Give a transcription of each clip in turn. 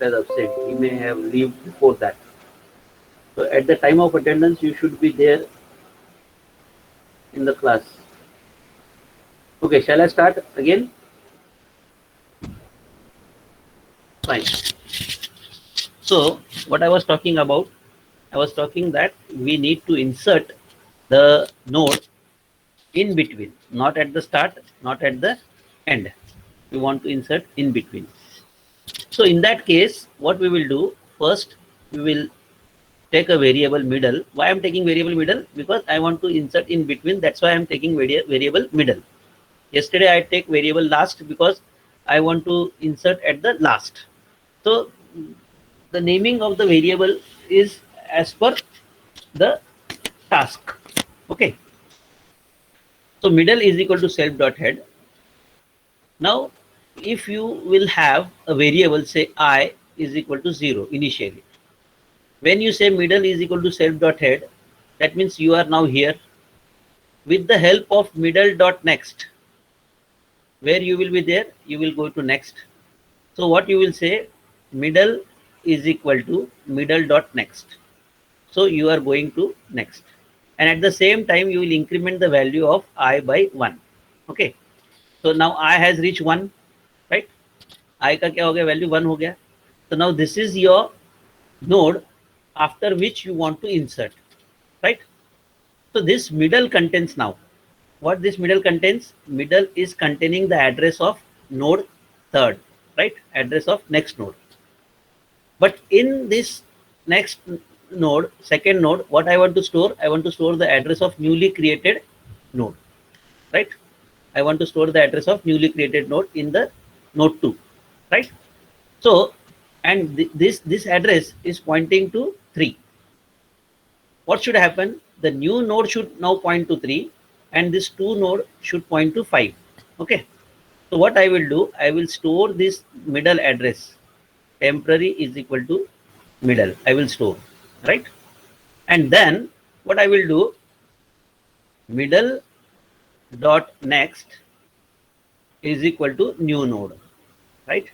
as absent. He may have leave before that. So at the time of attendance, you should be there in the class. Okay, shall I start again? Fine. So what I was talking about, I was talking that we need to insert the node in between, not at the start, not at the end. We want to insert in between. So in that case, what we will do first, we will take a variable middle. Why I'm taking variable middle? Because I want to insert in between. That's why I'm taking variable middle. Yesterday I take variable last because I want to insert at the last. So the naming of the variable is as per the task. Okay. So middle is equal to self dot head. Now, if you will have a variable, say I is equal to 0 initially. When you say middle is equal to self dot head, that means you are now here. With the help of middle dot next, where you will be there, you will go to next. So what you will say, middle is equal to middle dot next. So you are going to next. And at the same time, you will increment the value of I by 1. Okay. So now I has reached 1, right? I का क्या हो गया, value 1 हो गया. So now this is your node after which you want to insert, right? So this middle contains now. What this middle contains? Middle is containing the address of node third, right? Address of next node. But in this next node, second node, what I want to store? I want to store the address of newly created node, right? I want to store the address of newly created node in the node 2, right? So, and this address is pointing to 3. What should happen? The new node should now point to 3 and this 2 node should point to 5. Okay. So what I will do, I will store this middle address. Temporary is equal to middle. I will store, right? And then what I will do, middle dot next is equal to new node, right?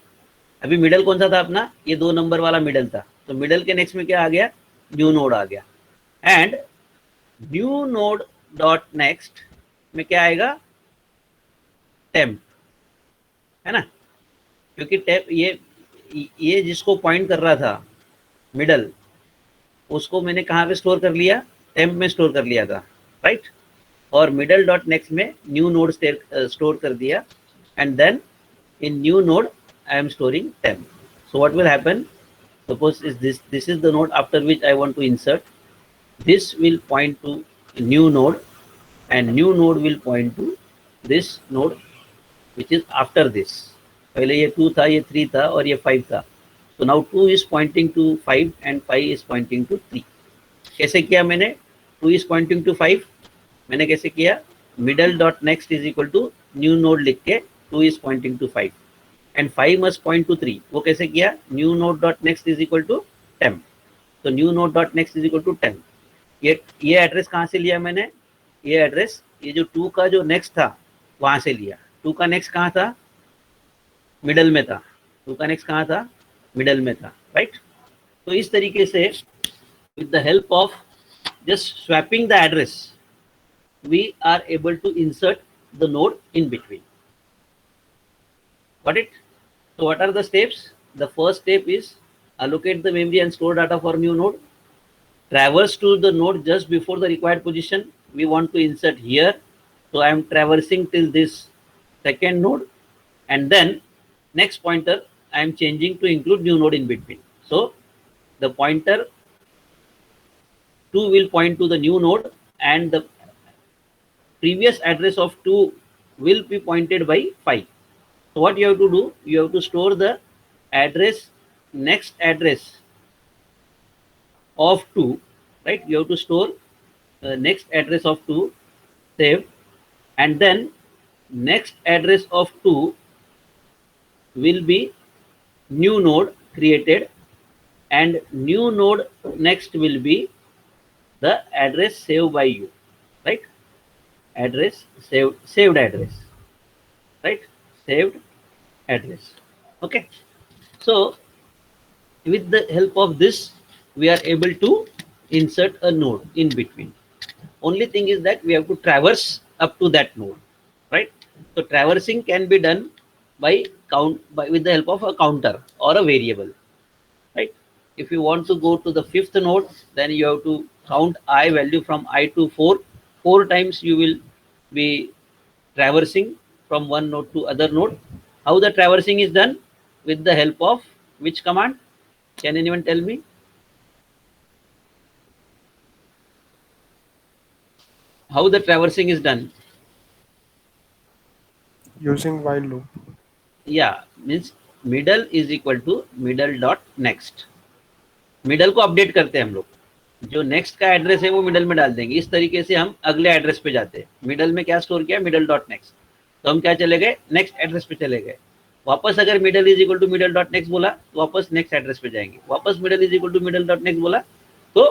अभी middle कौन सा था अपना, ये 2 number वाला middle था. तो middle के नेक्स्ट में क्या आ गया, न्यू नोड आ गया. And new node dot next में क्या आएगा, टेम्प, है ना? क्योंकि टेम्प ये जिसको पॉइंट कर रहा था मिडल, उसको मैंने कहाँ पे स्टोर कर लिया, टेम्प में स्टोर कर लिया था, राइट? और मिडल डॉट नेक्स्ट में न्यू नोड स्टोर कर दिया. And then in new node I am storing temp. So what will happen, suppose is this is the node after which I want to insert. This will point to new node and new node will point to this node which is after this. पहले ये 2 था, ये 3 था और ये 5 था. So now 2 is pointing to 5 and 5 is pointing to 3. कैसे किया मैंने, 2 is pointing to 5 मैंने कैसे किया, middle dot next is equal to new node लिख के 2 is pointing to 5 and 5 must point to 3. वो कैसे किया, new node dot next is equal to temp. तो new node dot next is equal to temp. ये address कहाँ से लिया मैंने, ये एड्रेस ये जो 2 का जो नेक्स्ट था वहां से लिया. 2 का नेक्स्ट कहाँ था, मिडल में था. 2 का नेक्स्ट कहाँ था, मिडल में था, राइट? तो इस तरीके से with the help of just swapping the address we are able to insert the node in between. Got it? So what are the steps? The first step is allocate the memory and store data for new node. Traverse to the node just before the required position. We want to insert here. So I am traversing till this second node. And then next pointer I am changing to include new node in between. So the pointer 2 will point to the new node and the previous address of 2 will be pointed by 5. So what you have to do, you have to store the address, next address of 2, right? You have to store next address of 2, save, and then next address of 2 will be new node created and new node next will be the address saved by you, right? Address saved address, right? Saved address. Okay. So with the help of this, we are able to insert a node in between. Only thing is that we have to traverse up to that node, right? So traversing can be done by with the help of a counter or a variable, right? If you want to go to the fifth node, then you have to count I value from I to 4. 4 times you will be traversing from one node to other node. How the traversing is done? With the help of which command? Can anyone tell me? How the traversing is done? Using while loop. Yeah, means middle is equal to middle dot next. Middle को update करते हैं हम लोग, जो next का address है वो middle में डाल देंगे, इस तरीके से हम अगले एड्रेस पे जाते हैं। मिडल में क्या स्टोर किया? Middle dot next. तो हम क्या चले गए? नेक्स्ट एड्रेस पे चले गए। वापस अगर middle is equal to middle dot next बोला तो वापस नेक्स्ट एड्रेस पे जाएंगे, वापस middle is equal to middle dot next बोला तो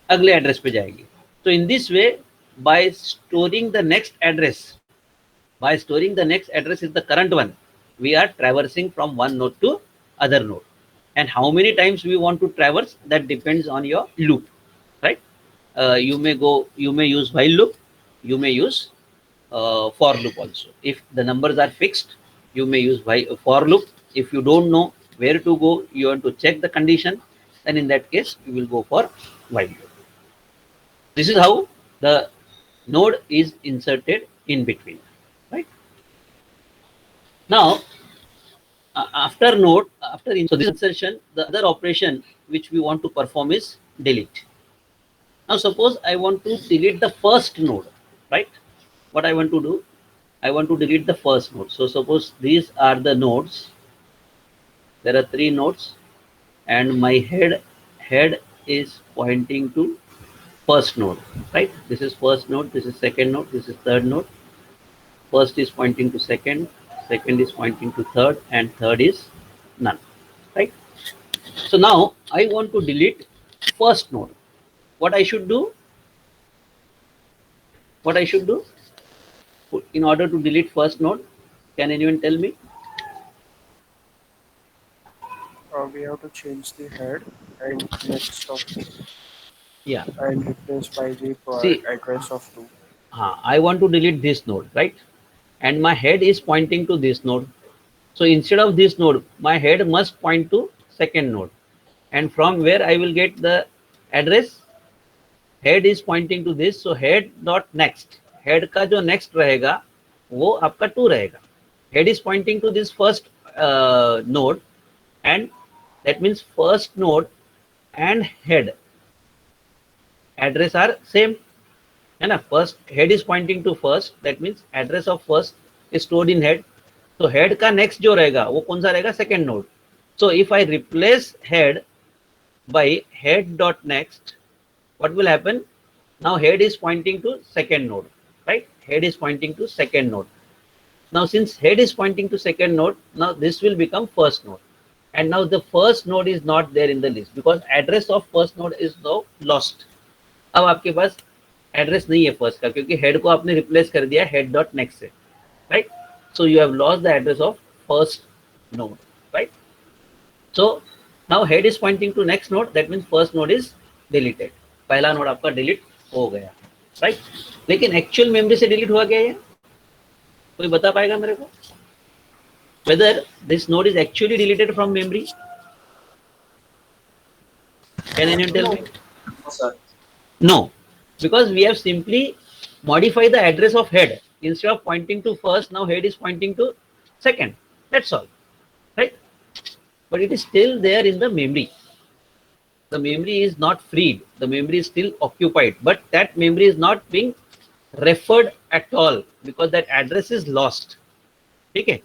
अगले एड्रेस पे जाएंगे। तो in this way, by storing the next address, by storing the next address is the current one, we are traversing from one node to other node. And how many times we want to traverse, that depends on your loop, right? You may use while loop, you may use for loop also. If the numbers are fixed, you may use for loop. If you don't know where to go, you want to check the condition, then in that case you will go for while loop. This is how the node is inserted in between. Now, after so this insertion, the other operation which we want to perform is delete. Now, suppose I want to delete the first node, right? What I want to do? I want to delete the first node. So suppose these are the nodes. There are 3 nodes, and my head is pointing to first node, right? This is first node, this is second node, this is third node. First is pointing to second, second is pointing to third, and third is none, right? So now I want to delete first node. What I should do? What I should do in order to delete first node? Can anyone tell me? We have to change the head and next of Yeah. and replace by the See, address of 2. I want to delete this node, right? And my head is pointing to this node. So instead of this node, my head must point to second node. And from where I will get the address? Head is pointing to this, so head dot next. Head का जो next रहेगा वो आपका 2 रहेगा. Head is pointing to this first node, and that means first node and head address are same. है ना? First head is pointing to first, that means address of first is stored in head. So head का next जो रहेगा वो कौन सा रहेगा? Second node. So if I replace head by head dot next, what will happen? Now head is pointing to second node, right? Head is pointing to second node. Now since head is pointing to second node, now this will become first node. And now the first node is not there in the list because address of first node is now lost. अब आपके पास address नहीं है first का क्योंकि head को आपने replace कर दिया हेड डॉट नेक्स्ट से, right? So you have lost the address of first node, right? So now head is pointing to next node, that means first node is deleted. पहला node आपका delete हो गया, right? लेकिन actual memory से delete हुआ क्या? ये कोई बता पाएगा मेरे को? Whether this node is actually deleted from memory? Can anyone tell me? No, because we have simply modified the address of head. Instead of pointing to first, now head is pointing to second. That's all, right? But it is still there in the memory. The memory is not freed. The memory is still occupied. But that memory is not being referred at all because that address is lost. ठीक है?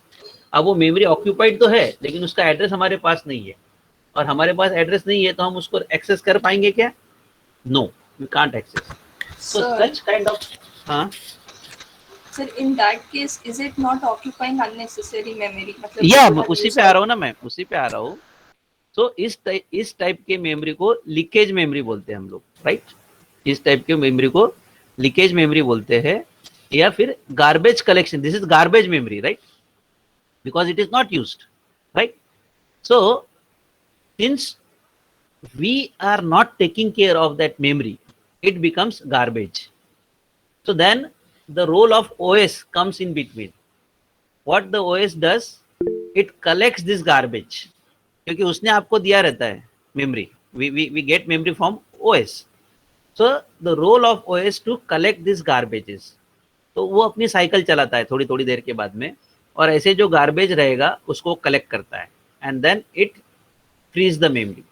अब वो memory occupied तो है, लेकिन उसका address हमारे पास नहीं है. और हमारे पास address नहीं है तो हम उसको access कर पाएंगे क्या? No. We can't access. So Sir, such kind of sir, in that case, is it not occupying unnecessary memory? Yeah, उसी पे आ रहा हूँ ना मैं, उसी पे आ रहा हूँ. So इस टाइप के मेमोरी को लीकेज मेमोरी बोलते हैं हम लोग, राइट? इस टाइप के मेमोरी को लीकेज मेमोरी बोलते हैं या फिर garbage collection. This is garbage memory, right? Because it is not used, right? So Since we are not taking care of that memory, it becomes garbage. So then the role of OS comes in between. What the OS does, it collects this garbage, क्योंकि उसने आपको दिया रहता है memory. We get memory from OS. So the role of OS to collect this garbages. तो वो अपनी cycle चलाता है थोड़ी थोड़ी देर के बाद में, और ऐसे जो गार्बेज रहेगा उसको कलेक्ट करता है, and then it frees the memory,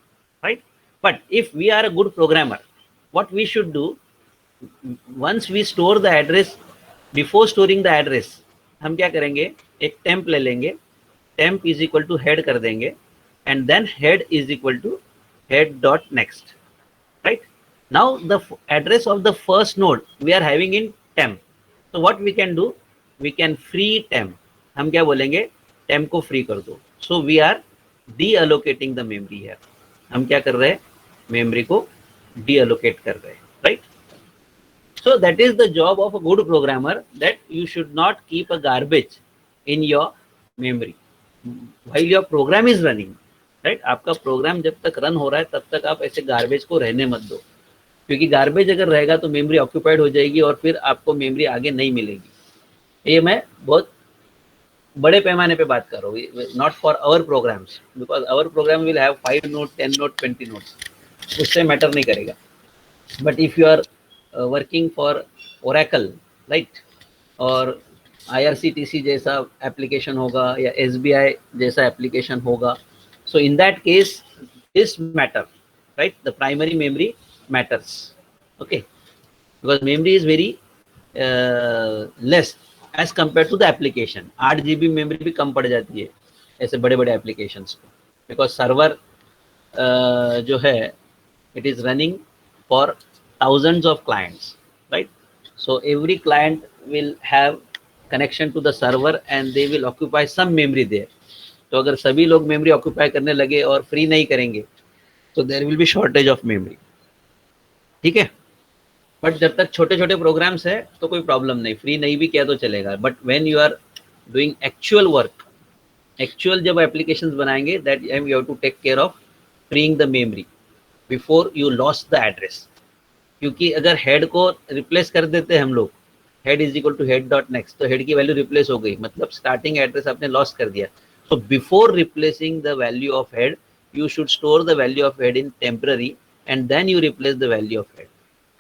right? But if we are a good programmer, what we should do, once we store the address, before storing the address, हम क्या करेंगे, एक temp ले लेंगे, temp is equal to head कर देंगे, and then head is equal to head dot next, right? Now the address of the first node we are having in temp. So what we can do, we can free temp. हम क्या बोलेंगे, temp को free कर दो. So we are deallocating the memory here. हम क्या कर रहे हैं, memory को deallocate कर रहे हैं, right? So that is the job of a good programmer, that you should not keep a garbage in your memory while your program is running, right? आपका प्रोग्राम जब तक रन हो रहा है तब तक आप ऐसे गार्बेज को रहने मत दो, क्योंकि गार्बेज अगर रहेगा तो मेमोरी ऑक्यूपाइड हो जाएगी और फिर आपको मेमोरी आगे नहीं मिलेगी. ये मैं बहुत बड़े पैमाने पे बात कर रहा हूँ, not for our programs, because our program will have 5 node, 10 node, 20 nodes, उससे मैटर नहीं करेगा. But if you are working for Oracle, right, और IRCTC जैसा एप्लीकेशन होगा या SBI जैसा एप्लीकेशन होगा, so in that case this matter, right? The primary memory matters, okay, because memory is very less as compared to the application. 8 GB memory भी कम पड़ जाती है ऐसे बड़े बड़े applications को, because server जो है it is running for thousands of clients, right? So every client will have connection to the server and they will occupy some memory there. तो अगर सभी लोग मेमोरी ऑक्यूपाई करने लगे और फ्री नहीं करेंगे तो there will be shortage of memory, ठीक है. बट जब तक छोटे छोटे प्रोग्राम्स है तो कोई प्रॉब्लम नहीं, फ्री नहीं भी किया तो चलेगा. But when you are doing actual work, actual जब एप्लीकेशंस बनाएंगे, that you have to take care of freeing the memory before you lost the address. क्योंकि अगर हेड को रिप्लेस कर देते हैं हम लोग, head is equal to head dot next, तो हेड की वैल्यू रिप्लेस हो गई, मतलब स्टार्टिंग एड्रेस आपने लॉस्ट कर दिया. So before replacing the value of head, you should store the value of head in temporary, and then you replace the value of head,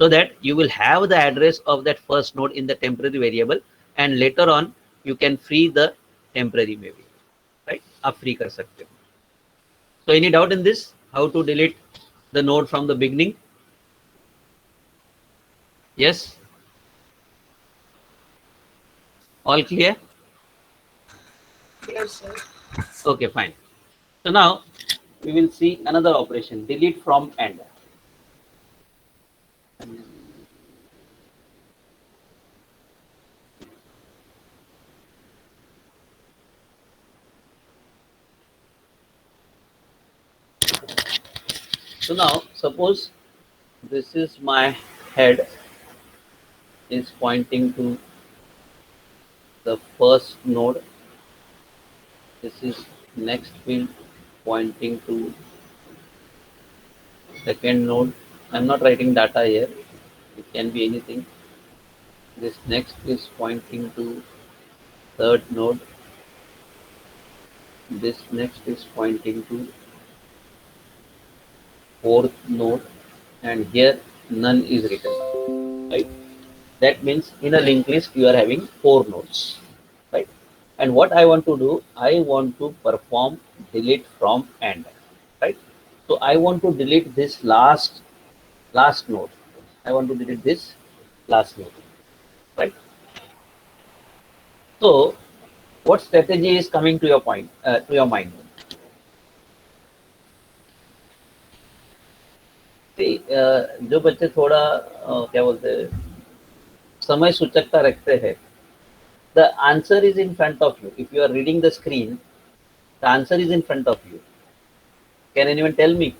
so that you will have the address of that first node in the temporary variable, and later on you can free the temporary memory, right? आप free कर सकते हो. So any doubt in this, how to delete the node from the beginning? Yes, all clear? Yes, sir. Okay, fine. So now we will see another operation, delete from end. So now suppose this is my head is pointing to the first node. This is next field pointing to second node. I'm not writing data here, it can be anything. This next is pointing to third node. This next is pointing to fourth node, and here none is written, right? That means in a linked list you are having 4 nodes, right? And what I want to do, I want to perform delete from end, right? So I want to delete this last node. I want to delete this last node, right? So what strategy is coming to your point, to your mind? See, जो बच्चे थोड़ा क्या बोलते हैं, समय सूचकता रखते हैं, the answer is in front of you. If you are reading the screen, the answer is in front of you. Can anyone tell me?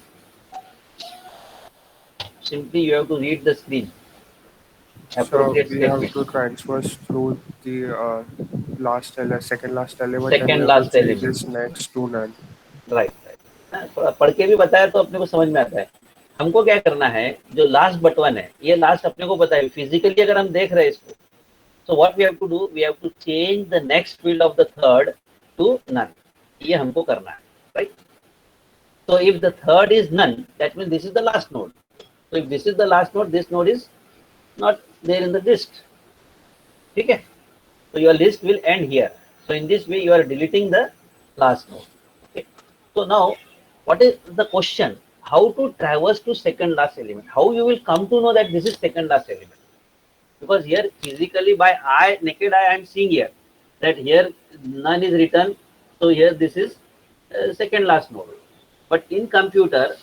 Simply you have to read the screen. So Appropriate we have statement. to transverse through the last element, second last element, Second and we have last to change element. this next to none. Right, right. थोड़ा पढ़ के भी बताया तो अपने को समझ में आता है। हमको क्या करना है, जो लास्ट बट वन है, ये लास्ट अपने को पता है, फिजिकली अगर हम देख रहे हैं इसको, so what we have to do, we have to change the next field of the third to none. ये हमको करना है, right? So if the third is none, that means this is the last node. So if this is the last node, this node is not there in the list. ठीक है? So your list will end here. So in this way you are deleting the last node. Okay? So now what is the question? How to traverse to second last element? How you will come to know that this is second last element? Because here physically by eye, naked eye, I am seeing here that here none is written, so here this is second last node. But in computer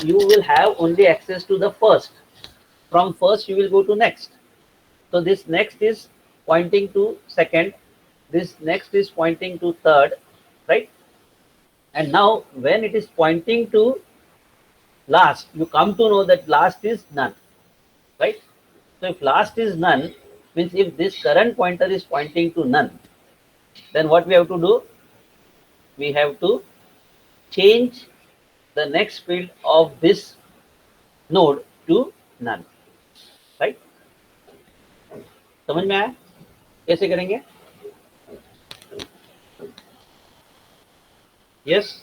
you will have only access to the first. From first you will go to next. So this next is pointing to second, this next is pointing to third, right? And now when it is pointing to last, you come to know that last is none, right? So if last is none, means if this current pointer is pointing to none, then what we have to do? We have to change the next field of this node to none, right? समझ में आया? कैसे करेंगे? Yes?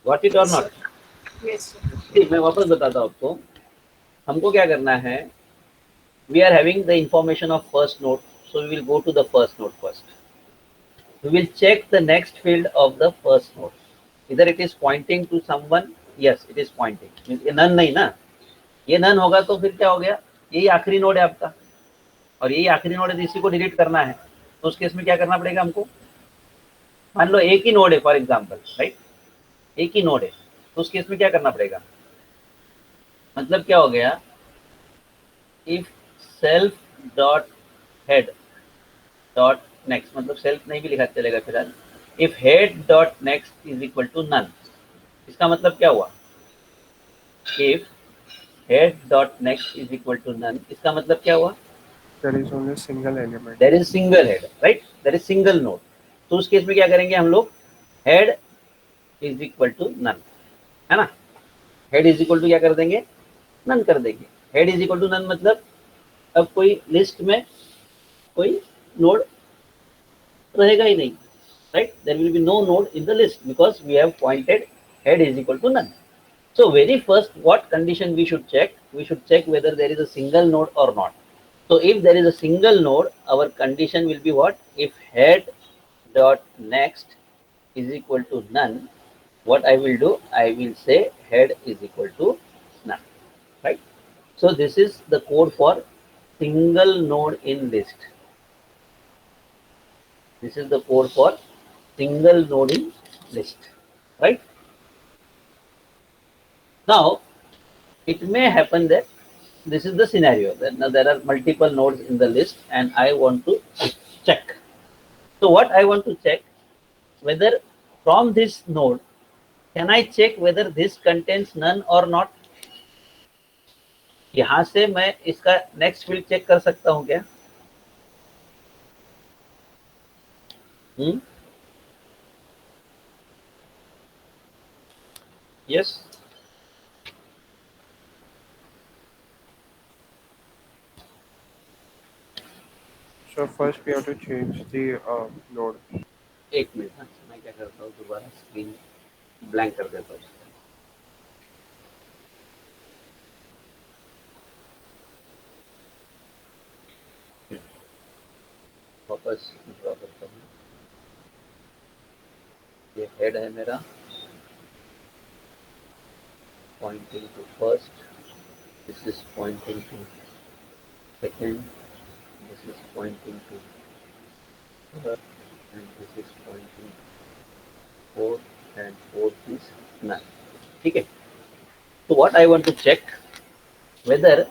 Got it or not? Yes, sir. ठीक, मैं वापस बताता हूँ आपको। हमको क्या करना है? We are having the information of first node, so we will go to the first node first. We will check the next field of the first node. Either it is pointing to someone, yes, it is pointing. ये none नहीं ना? ये none होगा तो फिर क्या हो गया? यही आखिरी नोड है आपका, और यही आखिरी नोड है, इसी को डिलीट करना है। तो उस केस में क्या करना पड़ेगा हमको? मान लो एक ही नोड है फॉर एग्जाम्पल, राइट? एक ही नोड है, तो उस केस में क्या करना पड़ेगा? मतलब क्या हो गया? If self dot head dot next, मतलब सेल्फ नहीं भी लिखा चलेगा फिलहाल। If head dot next is equal to none, इसका मतलब क्या हुआ? If head dot next is equal to none, इसका मतलब क्या हुआ? There is only a single element. There is single head, right? There is single node. तो उस केस में क्या करेंगे हम लोग? Head is equal to none, है ना? हेड इज इक्वल टू क्या कर देंगे? नन कर देंगे। Head is equal to none मतलब अब कोई लिस्ट में कोई नोड रहेगा ही नहीं, right? There will be no node in the list because we have pointed head is equal to none. So very first, what condition we should check? We should check whether there is a single node or not. So if there is a single node, our condition will be what? If head dot next is equal to none, what I will do? I will say head is equal to none, right? So this is the code for single node in list. This is the code for single node in list, right? Now, it may happen that this is the scenario that now there are multiple nodes in the list and I want to check. So what I want to check, whether from this node, can I check whether this contains none or not? यहाँ से मैं इसका next field check कर सकता हूँ क्या? Yes. So first we have to change the node. एक minute, हाँ, मैं क्या करता हूँ, दोबारा स्क्रीन ब्लैंक कर देता हूँ। वापस ड्रॉ करता हूँ। ये हेड है मेरा, pointing to first, this is pointing to second, this is pointing to third, and this is pointing to fourth, and fourth is none. ठीक है? So what I want to check, whether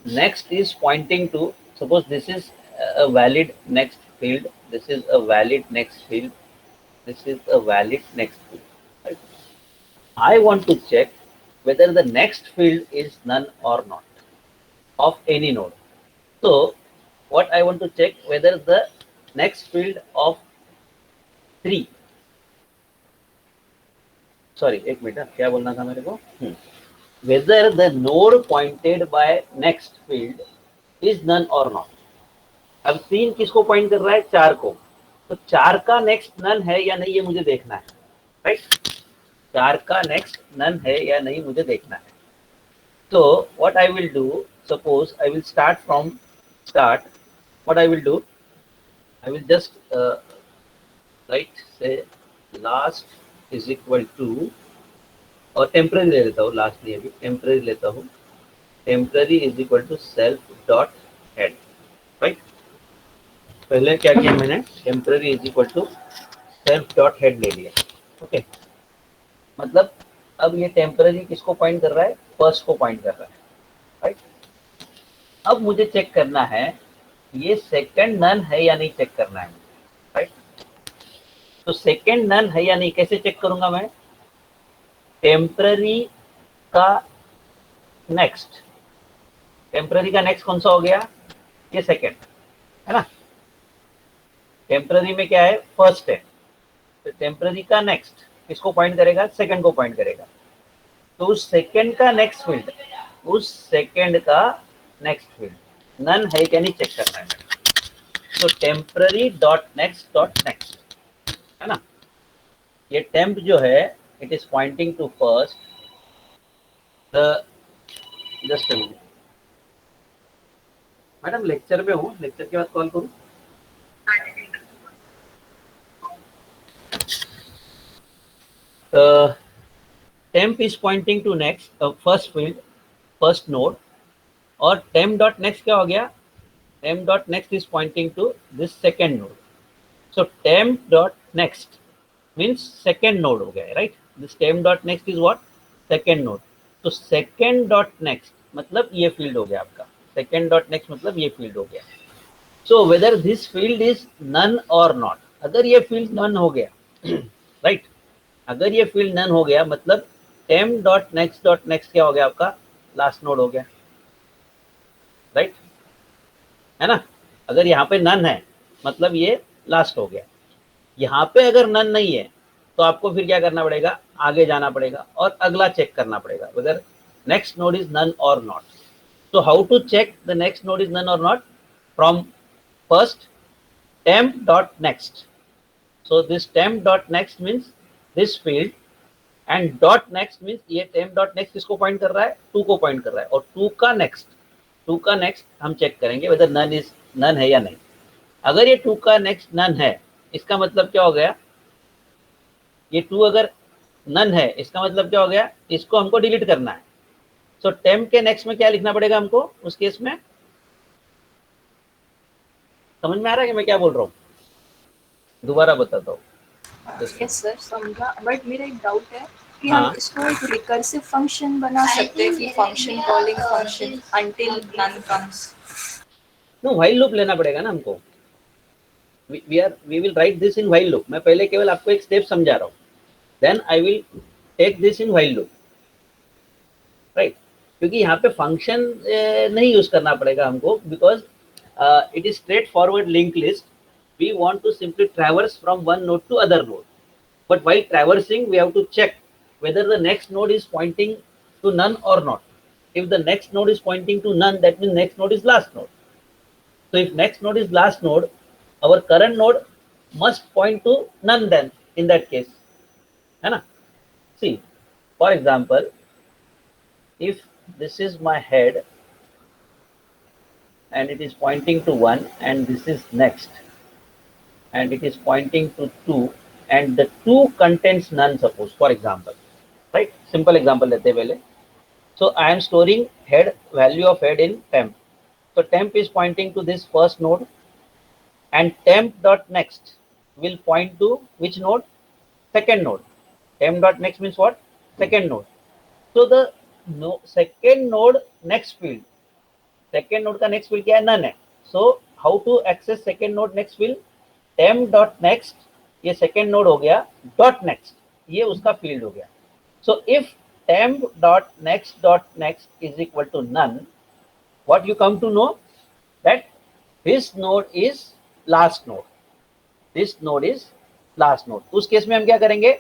next is pointing to, suppose this is a valid next field, this is a valid next field, this is a valid next field, right? I want to check whether the next field is none or not of any node. So what I want to check, whether the next field of 3 sorry एक minute, क्या बोलना था मेरे को, whether the node pointed by next field is none और not. अब 3 किसको point कर रहा है, 4 को, तो 4 का नेक्स्ट नन है या नहीं ये मुझे देखना है, राइट। 4 का नेक्स्ट नन है या नहीं मुझे देखना है। तो what I will do, suppose I will start from start, what I will do, I will just write से लास्ट इज इक्वल टू, और टेम्पररी ले लेता हूँ, लास्ट नहीं, अभी टेम्पररी लेता हूँ, temporary is equal to self dot head, right. पहले क्या किया मैंने, temporary is equal to self dot head ले लिया, ओके। मतलब अब ये टेम्पररी किसको पॉइंट कर रहा है, फर्स्ट को पॉइंट कर रहा है, राइट। अब मुझे चेक करना है ये सेकंड नन है या नहीं, चेक करना है, राइट। तो सेकंड नन है या नहीं कैसे चेक करूंगा मैं, टेम्पररी का नेक्स्ट, टेम्पररी का नेक्स्ट कौन सा हो गया, ये सेकंड है ना, टेम्पररी में क्या है, फर्स्ट है, तो टेम्पररी का नेक्स्ट किसको पॉइंट करेगा, सेकंड को पॉइंट करेगा। तो उस सेकंड का नेक्स्ट फील्ड, उस सेकंड का नेक्स्ट फील्ड नन है क्या नहीं चेक करना है। तो टेम्पररी डॉट नेक्स्ट है ना, ये टेम्प जो है it is pointing to first, the just a minute madam, lecture पे हूँ, लेक्चर के बाद कॉल करूँ। Temp is pointing to next first field, first node, और temp dot next क्या हो गया, temp dot next is pointing to this second node. So temp dot next means second node हो गया, right? This temp dot next is what, second node. तो second dot next मतलब ये field हो गया आपका, second dot next मतलब ये field हो गया। So whether this field is none or not, अगर ये field none हो गया right, अगर ये field none हो गया मतलब temp dot next क्या हो गया आपका, लास्ट नोड हो गया, राइट, है ना। अगर यहाँ पे नन है मतलब ये लास्ट हो गया। यहाँ पे अगर नन नहीं है तो आपको फिर क्या करना पड़ेगा, आगे जाना पड़ेगा और अगला चेक करना पड़ेगा whether next node is none or not. So how to check the next node is none or not, from first temp dot next. So this temp dot next means this field, and dot next means ये temp dot next किसको point कर रहा है, 2 को point कर रहा है, और 2 का नेक्स्ट हम चेक करेंगे वेदर नन है या नहीं। अगर ये 2 का नेक्स्ट नन है इसका मतलब क्या हो गया, ये 2 अगर नन है इसका मतलब क्या हो गया, इसको हमको डिलीट करना है। सो टेम्प के नेक्स्ट में क्या लिखना पड़ेगा हमको उस केस में, समझ में आ रहा है कि मैं क्या बोल रहा हूँ, दोबारा बताता हूँ। यस सर समझा, बट मेरा एक डाउट है कि हाँ। हम इसको एक रिकर्सिव फंक्शन बना सकते हैं कि function calling function until none comes. No, while loop लेना पड़ेगा ना हमको, we will write this in while loop. मैं पहले केवल आपको एक स्टेप समझा रहा हूँ, then I will take this in while loop, right. क्योंकि यहाँ पे फंक्शन नहीं यूज करना पड़ेगा हमको, because it is straightforward link list. We want to simply traverse from one node to other node, but while traversing we have to check whether the next node is pointing to none or not. If the next node is pointing to none, that means next node is last node. So if next node is last node, our current node must point to none then in that case, है ना। See, for example, if this is my head and it is pointing to 1 and this is next and it is pointing to 2 and the 2 contains none, suppose, for example, right, simple example lete pehले. So I am storing head, value of head in temp. So temp is pointing to this first node and temp dot next will point to which node, second node. Temp dot next means what, second node. So the second node next field, second node का next field क्या है, none है. So how to access second node next field, temp dot next, ये second node हो गया, dot next ये उसका field हो गया. So if temp dot next is equal to none, what you come to know, that this node is last node, this node is last node. उस case में हम क्या करेंगे,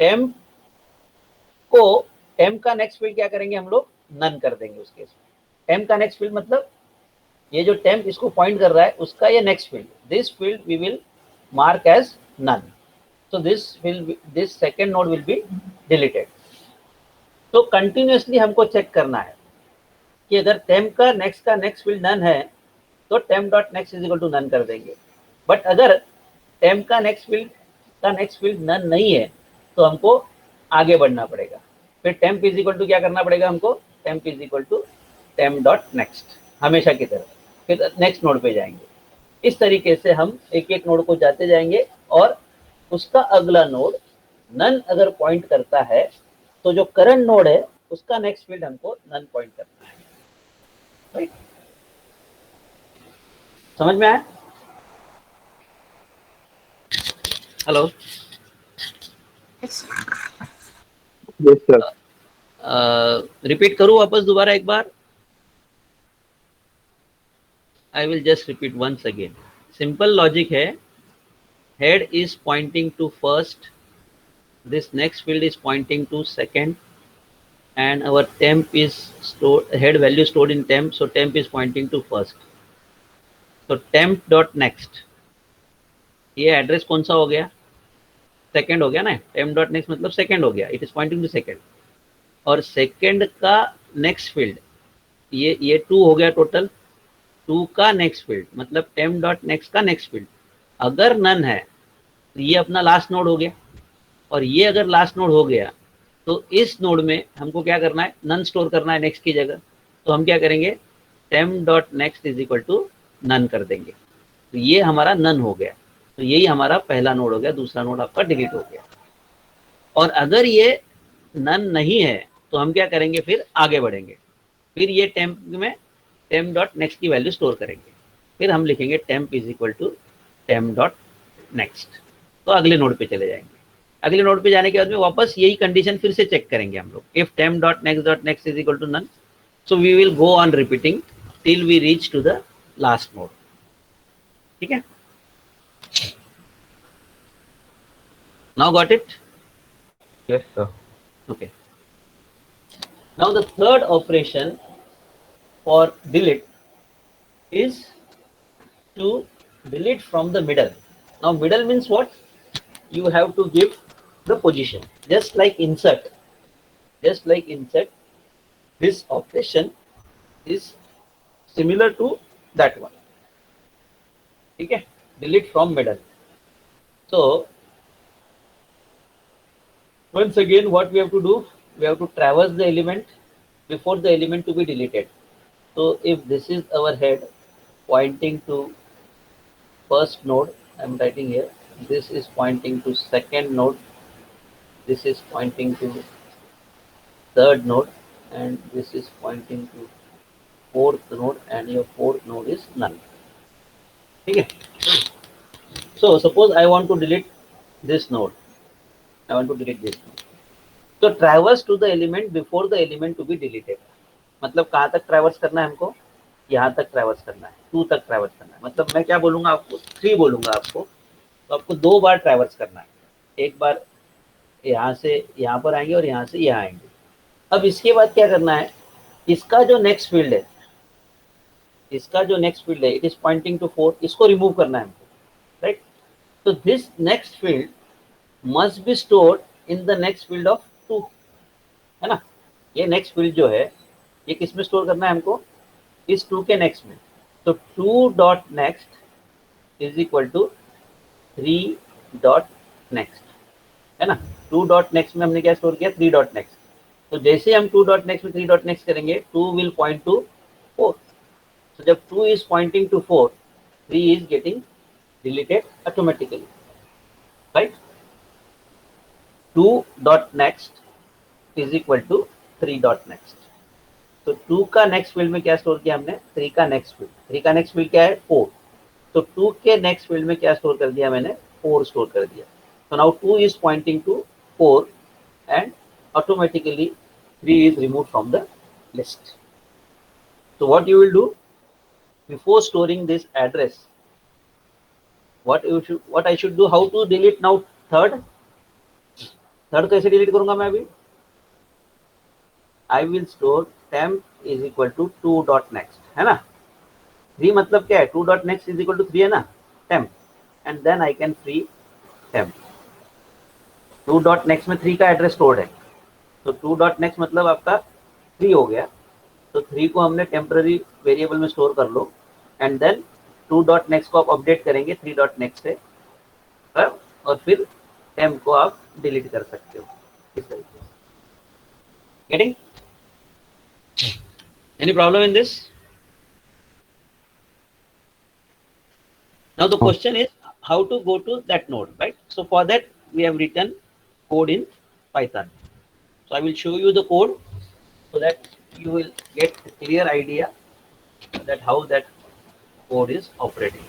temp को टेम्प का नेक्स्ट फील्ड क्या करेंगे हम लोग, नन कर देंगे उस केस में। टेम्प का नेक्स्ट फील्ड मतलब ये जो टेम्प इसको पॉइंट कर रहा है उसका ये next field, this field we will mark as none, so this second node will be deleted. तो कंटिन्यूसली हमको चेक करना है कि अगर टेम्प का नेक्स्ट फील्ड नन है तो temp dot next is equal to none कर देंगे, बट अगर टेम्प का नेक्स्ट फील्ड नन नहीं है तो हमको आगे बढ़ना पड़ेगा। फिर टेम्प इज इक्वल टू क्या करना पड़ेगा हमको, temp is equal to temp dot next, हमेशा की तरह फिर नेक्स्ट नोड पे जाएंगे। इस तरीके से हम एक एक नोड को जाते जाएंगे और उसका अगला नोड नन अगर पॉइंट करता है तो जो करंट नोड है उसका नेक्स्ट फील्ड हमको नन पॉइंट करना है। राइट, समझ में आया? Hello, yes sir. रिपीट करूं वापस दोबारा एक बार? I will just repeat once again. Simple logic है, head is pointing to first, this next field is pointing to second, and our temp is stored, head value stored in temp, so temp is pointing to first. So temp dot next, ये address कौन सा हो गया, second हो गया ना, temp dot next मतलब second हो गया, it is pointing to second, और सेकंड का नेक्स्ट फील्ड ये 2 हो गया टोटल, 2 का नेक्स्ट फील्ड मतलब temp dot next का नेक्स्ट फील्ड अगर नन है तो ये अपना लास्ट नोड हो गया, और ये अगर लास्ट नोड हो गया तो इस नोड में हमको क्या करना है, नन स्टोर करना है नेक्स्ट की जगह। तो हम क्या करेंगे, temp dot next is equal to none कर देंगे, तो ये हमारा नन हो गया, तो यही हमारा पहला नोड हो गया, दूसरा नोड आपका डिलीट हो गया। और अगर ये नन नहीं है तो हम क्या करेंगे, फिर आगे बढ़ेंगे, फिर ये टेम्प में टेम्प डॉट नेक्स्ट की वैल्यू स्टोर करेंगे, फिर हम लिखेंगे temp is equal to temp dot next, तो अगले नोड पे चले जाएंगे। अगले नोड पे जाने के बाद में वापस यही कंडीशन फिर से चेक करेंगे हम लोग, if temp dot next is equal to none, so we will go on repeating till we reach to the last node. ठीक है, now got it? Yes, sir. Okay. Now the third operation for delete is to delete from the middle. Now middle means what? You have to give the position, just like insert. This operation is similar to that one. Okay, delete from middle. So once again, what we have to do, we have to traverse the element before the element to be deleted. So if this is our head pointing to first node, I am writing here, this is pointing to second node, this is pointing to third node, and this is pointing to fourth node, and your fourth node is none. Okay. So suppose I want to delete this node. So traverse to the element before the element to be deleted. मतलब कहाँ तक traverse करना है हमको, यहाँ तक traverse करना है, 2 तक ट्रैवर्स करना है। मतलब मैं क्या बोलूँगा आपको, 3 बोलूँगा आपको, तो आपको 2 बार ट्रैवर्स करना है, एक बार यहाँ से यहाँ पर आएंगे और यहाँ से यहाँ आएंगे। अब इसके बाद क्या करना है, इसका जो नेक्स्ट फील्ड है, इट इज पॉइंटिंग टू 4, इसको रिमूव करना है हमको, राइट? तो this next field must be stored in the next field of 2, है ना? ये नेक्स्ट फील्ड जो है ये किस में स्टोर करना है हमको, इस 2 के नेक्स्ट में। तो 2 dot next is equal to 3 dot next, है ना? 2 डॉट नेक्स्ट में हमने क्या स्टोर किया, 3 डॉट नेक्स्ट। तो जैसे हम 2 डॉट नेक्स्ट में 3 डॉट नेक्स्ट करेंगे, 2 विल पॉइंट टू 4। तो जब 2 is pointing to 4, 3 is getting deleted automatically, right? 2 dot next is equal to 3 dot next. तो 2 का नेक्स्ट फील्ड में क्या स्टोर किया हमने, 3 का नेक्स्ट फील्ड। 3 का नेक्स्ट फील्ड क्या है, 4। तो 2 के नेक्स्ट फील्ड में क्या स्टोर कर दिया मैंने, 4 स्टोर कर दिया। तो now 2 is pointing to 4 and automatically 3 is remove from the list. So what you will do before storing this address, what I should do, how to delete now third कैसे delete करूंगा मैं अभी, I will store temp is equal to 2 dot next, है ना? 3 मतलब क्या है? 2 dot next is equal to 3 है ना? temp, and then I can free temp. 2 dot next में 3 का एड्रेस स्टोर्ड है, तो 2 डॉट नेक्स्ट मतलब आपका 3 हो गया, तो 3 को हमने टेम्पररी वेरिएबल में स्टोर कर लो, एंड देन 2 डॉट नेक्स्ट को आप अपडेट करेंगे 3 डॉट नेक्स्ट से, और फिर टेम्प को आप डिलीट कर सकते हो इस तरीके से. Getting? Any problem in this? Now the question is how to go to that node, right? So for that we have written code in Python. So I will show you the code so that you will get a clear idea that how that code is operating.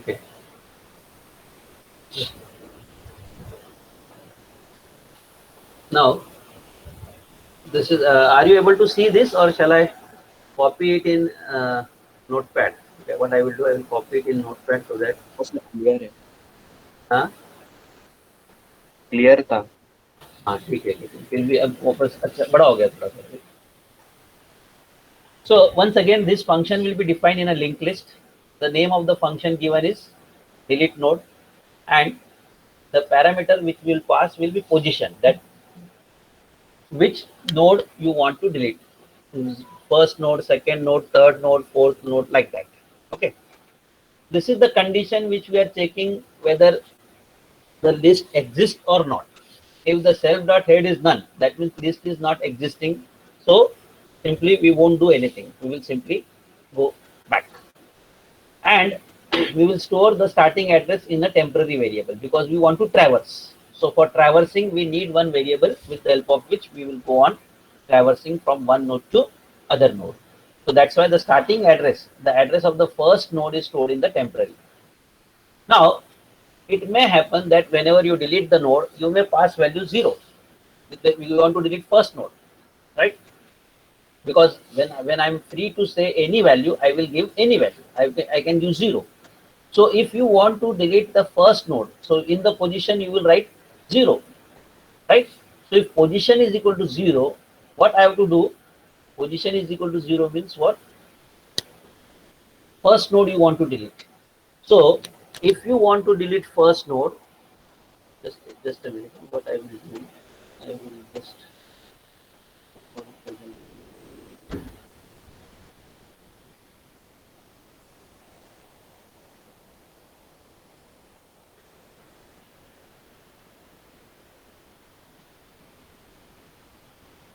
Okay. Now this is are you able to see this, or shall I copy it in notepad? Okay, what I will do, I will copy it in notepad so that clear है. हाँ clear था. हाँ ठीक है, फिर भी अब वापस अच्छा बड़ा हो गया थोड़ा सा. So once again this function will be defined in a linked list. The name of the function given is delete node, and the parameter which will pass will be position, that which node you want to delete. First node, second node, third node, fourth node, like that. Okay. This is the condition which we are checking whether the list exists or not. If the self.head is none, that means list is not existing. So simply we won't do anything. We will simply go back. And we will store the starting address in a temporary variable because we want to traverse. So for traversing, we need one variable with the help of which we will go on traversing from one node to other node. So that's why the starting address, the address of the first node is stored in the temporary. Now, it may happen that whenever you delete the node, you may pass value 0. You want to delete first node, right? Because when I'm free to say any value, I will give any value. I can use 0. So if you want to delete the first node, so in the position you will write 0, right? So if position is equal to 0, what I have to do? Position is equal to 0 means what? First node you want to delete. So if you want to delete first node, just a minute, what I will do, I will just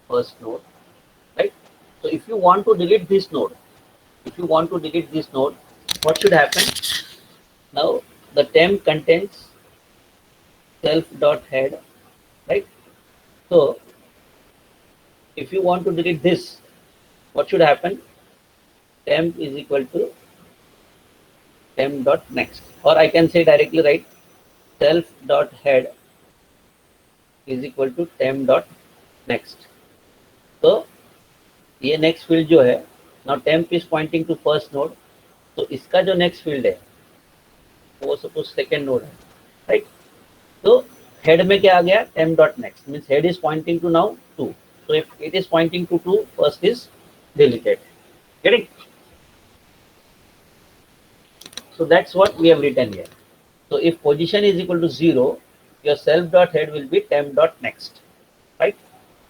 first node, right? So if you want to delete this node, what should happen? Now the temp contains self.head, right? So if you want to delete this, what should happen? Temp is equal to temp.next, or I can say directly, right? Self.head is equal to temp.next. तो ये next field जो है, now temp is pointing to first node, तो इसका जो next field है वो suppose second node है, राइट? तो हेड में क्या आ गया? Temp dot next means head is pointing to now 2. So if it is pointing to 2, first is deleted. Getting? So that's what we have written here. So if position is equal to 0, your self.head will be temp.next, right?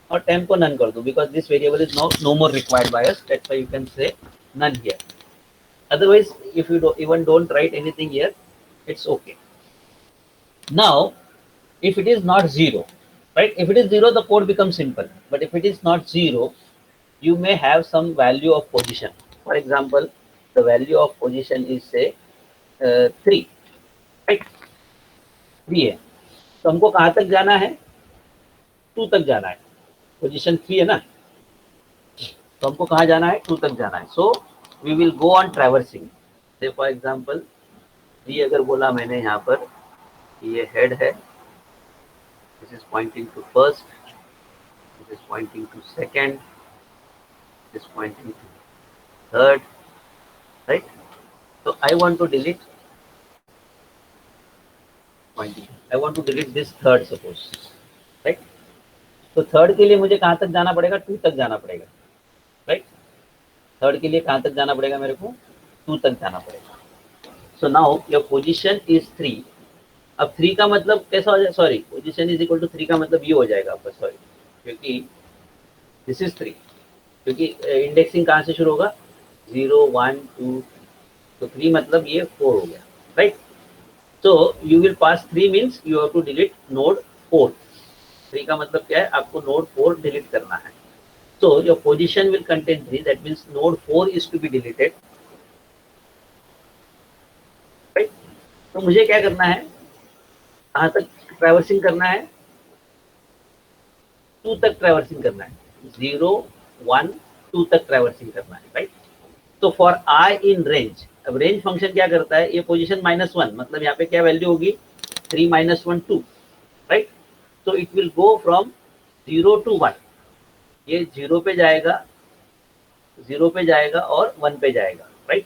Or temp को none कर दो because this variable is now no more required by us. That's why you can say none here. Otherwise, if you don't write anything here, it's okay. Now, if it is not 0, right? If it is 0, the code becomes simple. But if it is not 0, you may have some value of position. For example, the value of position is say 3, right? 3 है, तो हमको कहाँ तक जाना है? 2 तक जाना है. पोजीशन 3 है ना, तो हमको कहाँ जाना है? 2 तक जाना है. So we will go on traversing. Say for example 3 अगर बोला मैंने यहाँ पर, ये हेड है, this is pointing to first, this is pointing to second, this pointing to third, right? So I want to delete पॉइंटिंग, I want to delete this third suppose, right. तो third के लिए मुझे कहाँ तक जाना पड़ेगा, 2 तक जाना पड़ेगा, राइट। थर्ड के लिए कहाँ तक जाना पड़ेगा मेरे को, 2 तक जाना पड़ेगा। So now your position is 3। अब 3 का मतलब कैसा हो जाए, sorry, position is equal to 3 का मतलब ये हो जाएगा आपका, सॉरी, क्योंकि दिस इज 3, क्योंकि इंडेक्सिंग कहाँ से शुरू होगा, 0 1 2, तो 3 मतलब ये 4 हो गया, right. So you will pass 3 means you have to delete node 4. 3 का मतलब क्या है, आपको node 4 delete करना है. So your position will contain 3. That means node 4 is to be deleted. Right? तो मुझे क्या करना है, कहाँ तक ट्रैवर्सिंग करना है, 2 तक ट्रैवर्सिंग करना है, 0 1 2 तक ट्रैवर्सिंग करना है, राइट। तो फॉर आई इन रेंज, अब रेंज फंक्शन क्या करता है, ये पोजीशन -1 मतलब यहाँ पे क्या वैल्यू होगी, 3 - 1 2, राइट। तो it will go from 0 to 1, ये 0 पे जाएगा, 0 पे जाएगा और 1 पे जाएगा, राइट।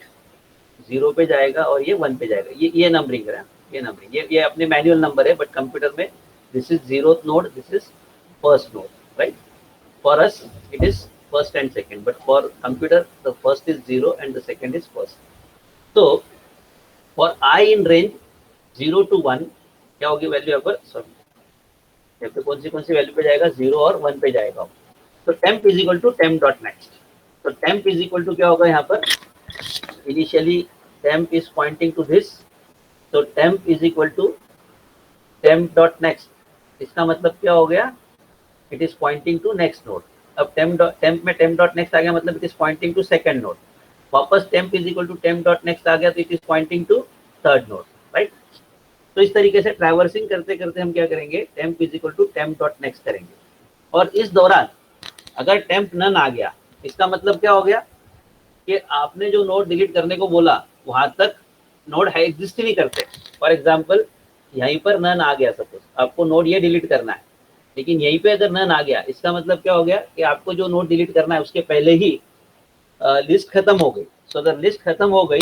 0 पे जाएगा और ये 1 पे जाएगा, ये नंबरिंग है, ये नंबरिंग, ये अपने मैनुअल नंबर है, बट कंप्यूटर में this is 0th node, this is first node, right. For us, it is first and second, but for computer, the first is 0 and the second is first. So, for I in range 0 to 1, क्या होगी value यहाँ पर, sorry, यहाँ पे कौन सी value पे जाएगा, 0 और 1 पे जाएगा। तो temp is equal to temp dot next. तो temp is equal to क्या होगा यहाँ पर, initially temp is pointing to this, तो temp is equal to temp dot next. इसका मतलब क्या हो गया, it is pointing to next node. अब टेम्प में टेम्प डॉट नेक्स्ट आ गया मतलब it is pointing to second node, वापस temp is equal to temp dot next आ गया तो it is pointing to third node, right. तो इस तरीके से ट्रैवर्सिंग करते करते हम क्या करेंगे, temp is equal to temp dot next करेंगे। और इस दौरान अगर टेम्प नन आ गया, इसका मतलब क्या हो गया कि आपने जो नोड डिलीट करने को बोला वहां तक नोड है एग्जिस्ट ही नहीं करते। फॉर एग्जाम्पल यहीं पर नन आ गया, सपोज आपको नोड ये डिलीट करना है, लेकिन यहीं पे अगर नन आ गया, इसका मतलब क्या हो गया कि आपको जो नोड डिलीट करना है उसके पहले ही लिस्ट खत्म हो गई। सो अगर लिस्ट खत्म हो गई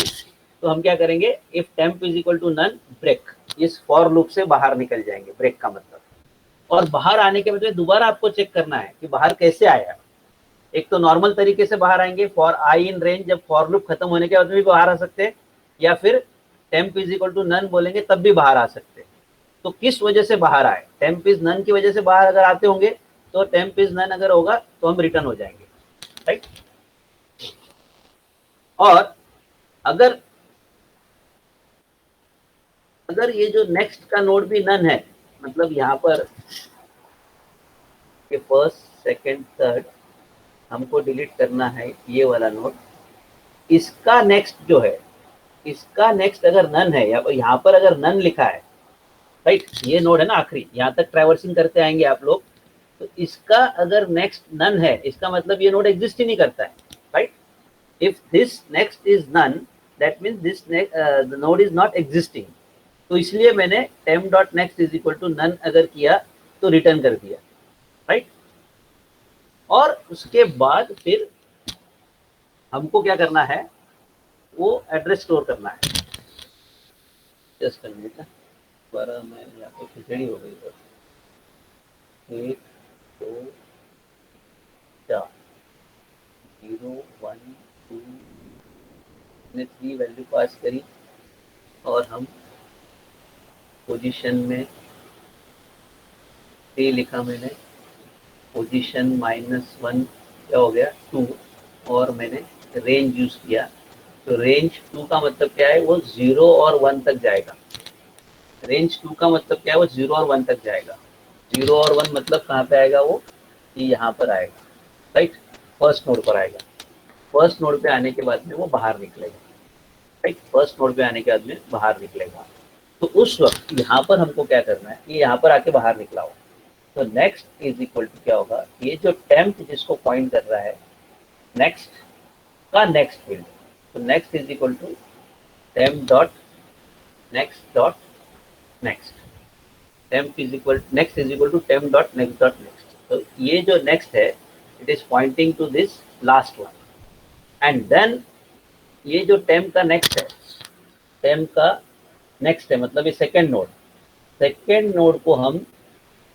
तो हम क्या करेंगे, if temp is equal to none break, इस फॉर लूप से बाहर निकल जाएंगे, ब्रेक का मतलब। और बाहर आने के बाद दोबारा आपको चेक करना है कि बाहर कैसे आया। एक तो नॉर्मल तरीके से बाहर आएंगे, फॉर आई इन रेंज, जब फॉर लूप खत्म होने के बाद भी बाहर आ सकते हैं, या फिर temp is equal to none बोलेंगे तब भी बाहर आ सकते हैं। तो किस वजह से बाहर आए, टेम्प इज नन की वजह से बाहर अगर आते होंगे तो टेम्प इज नन अगर होगा तो हम रिटर्न हो जाएंगे, राइट। और अगर ये जो नेक्स्ट का नोड भी नन है, मतलब यहाँ पर फर्स्ट सेकंड थर्ड हमको डिलीट करना है ये वाला नोड, इसका नेक्स्ट जो है, इसका नेक्स्ट अगर नन है, या यहाँ पर अगर नन लिखा है, राइट, ये नोड है ना आखिरी, यहाँ तक ट्रैवर्सिंग करते आएंगे आप लोग, तो इसका अगर नेक्स्ट नन है, इसका मतलब ये नोड एग्जिस्ट ही नहीं करता है, right. If this next is none, that means this node is not existing. तो इसलिए मैंने temp dot next is equal to none अगर किया तो रिटर्न कर दिया, राइट। और उसके बाद फिर हमको क्या करना है, वो एड्रेस स्टोर करना है। जस्ट कर मिनट, दोबारा मैं यहाँ पे खिचड़ी हो गई, बस 1 2 4 0 1 2 ने 3 वैल्यू पास करी, और हम पोजीशन में 3 लिखा मैंने, पोजीशन -1 क्या हो गया 2, और मैंने रेंज यूज किया। तो रेंज 2 का मतलब क्या है, वो 0 और 1 तक जाएगा। रेंज 2 का मतलब क्या है, वो 0 और 1 तक जाएगा। 0 और 1 मतलब कहाँ पे आएगा, वो यहाँ पर आएगा, राइट, फर्स्ट नोड पर आएगा। फर्स्ट नोड पे आने के बाद में वो बाहर निकलेगा, राइट, फर्स्ट नोड पे आने के बाद में बाहर निकलेगा। तो उस वक्त यहाँ पर हमको क्या करना है, ये यहाँ पर आके बाहर निकला हो, तो नेक्स्ट इज इक्वल टू क्या होगा, ये जो टेम्प जिसको पॉइंट कर रहा है, नेक्स्ट का नेक्स्ट फील्ड, तो next is equal to temp dot next dot next, temp is equal next is equal to temp dot next dot next. तो ये जो नेक्स्ट है, it is pointing to this last one, and then ये जो temp का next है, temp का next है मतलब ये सेकेंड नोड, सेकेंड नोड को हम